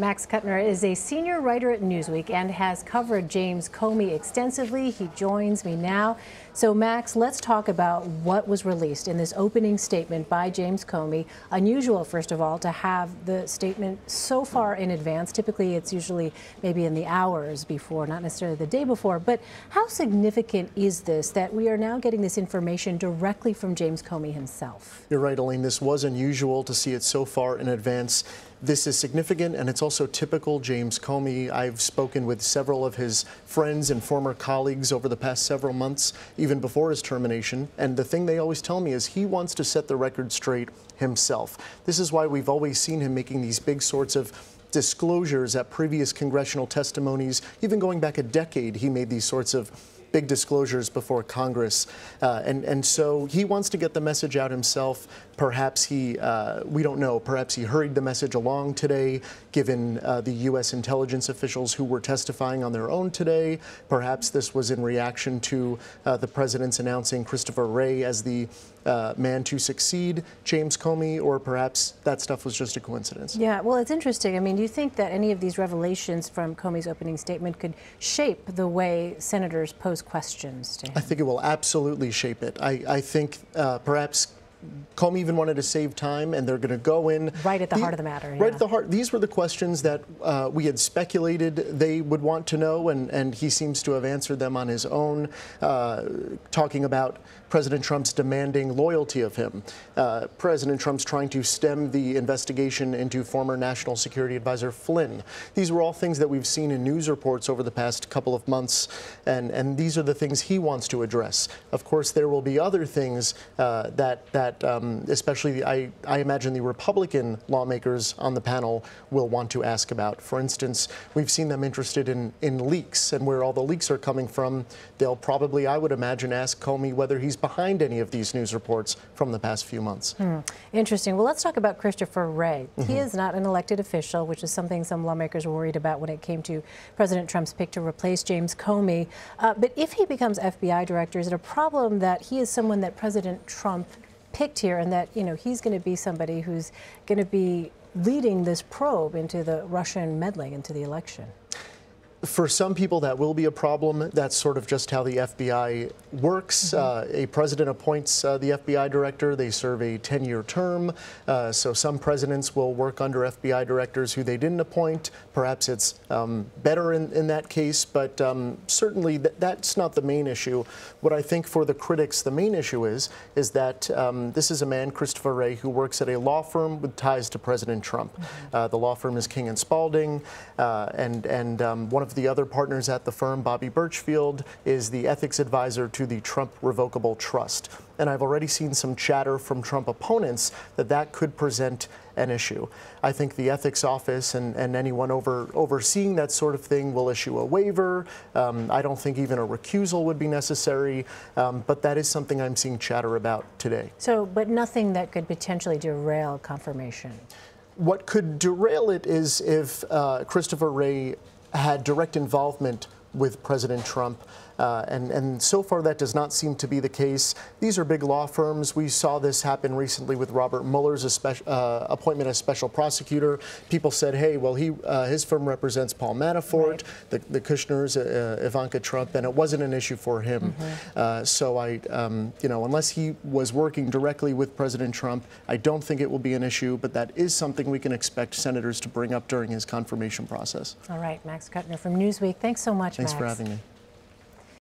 Max Kutner is a senior writer at Newsweek and has covered James Comey extensively. He joins me now. So, Max, let's talk about what was released in this opening statement by James Comey. Unusual, first of all, to have the statement so far in advance. Typically, it's usually maybe in the hours before, not necessarily the day before. But how significant is this that we are now getting this information directly from James Comey himself? You're right, Elaine. This was unusual to see it so far in advance. This is significant, and it's also typical James Comey. I've spoken with several of his friends and former colleagues over the past several months, even before his termination, and the thing they always tell me is he wants to set the record straight himself. This is why we've always seen him making these big sorts of disclosures at previous congressional testimonies. Even going back a decade, he made these sorts of big disclosures before Congress. And so he wants to get the message out himself. Perhaps we don't know, perhaps he hurried the message along today, given the U.S. intelligence officials who were testifying on their own today. Perhaps this was in reaction to the president's announcing Christopher Wray as the man to succeed James Comey, or perhaps that stuff was just a coincidence. Yeah, well, it's interesting. I mean, do you think that any of these revelations from Comey's opening statement could shape the way senators pose questions to him? I think it will absolutely shape it. I think perhaps Comey even wanted to save time, and they're going to go in right at the heart of the matter. Right at the heart. These were the questions that we had speculated they would want to know, and he seems to have answered them on his own, talking about President Trump's demanding loyalty of him. President Trump's trying to stem the investigation into former National Security Advisor Flynn. These were all things that we've seen in news reports over the past couple of months, and these are the things he wants to address. Of course, there will be other things especially I imagine the Republican lawmakers on the panel will want to ask about. For instance, we've seen them interested in leaks and where all the leaks are coming from. They'll probably, I would imagine, ask Comey whether he's behind any of these news reports from the past few months. Interesting. Well, let's talk about Christopher Wray. He is not an elected official, which is something some lawmakers were worried about when it came to President Trump's pick to replace James Comey. But if he becomes FBI director, is it a problem that he is someone that President Trump picked here, and that, you know, he's going to be somebody who's going to be leading this probe into the Russian meddling into the election? For some people, that will be a problem. That's sort of just how the FBI works. A president appoints the FBI director. They serve a 10-year term. So some presidents will work under FBI directors who they didn't appoint. Perhaps it's better in that case, but certainly that's not the main issue. What I think for the critics, the main issue is that this is a man, Christopher Wray, who works at a law firm with ties to President Trump. The law firm is King & Spalding, and one of the other partners at the firm, Bobby Birchfield, is the ethics advisor to the Trump Revocable Trust. And I've already seen some chatter from Trump opponents that could present an issue. I think the ethics office and anyone overseeing that sort of thing will issue a waiver. I don't think even a recusal would be necessary, but that is something I'm seeing chatter about today. So, but nothing that could potentially derail confirmation? What could derail it is if Christopher Wray had direct involvement with President Trump. And so far that does not seem to be the case. These are big law firms. We saw this happen recently with Robert Mueller's appointment as special prosecutor. People said, hey, well, his firm represents Paul Manafort, right, the Kushners, Ivanka Trump, and it wasn't an issue for him. So you know, unless he was working directly with President Trump, I don't think it will be an issue, but that is something we can expect senators to bring up during his confirmation process. All right, Max Kutner from Newsweek. Thanks so much, Max. Thanks for having me.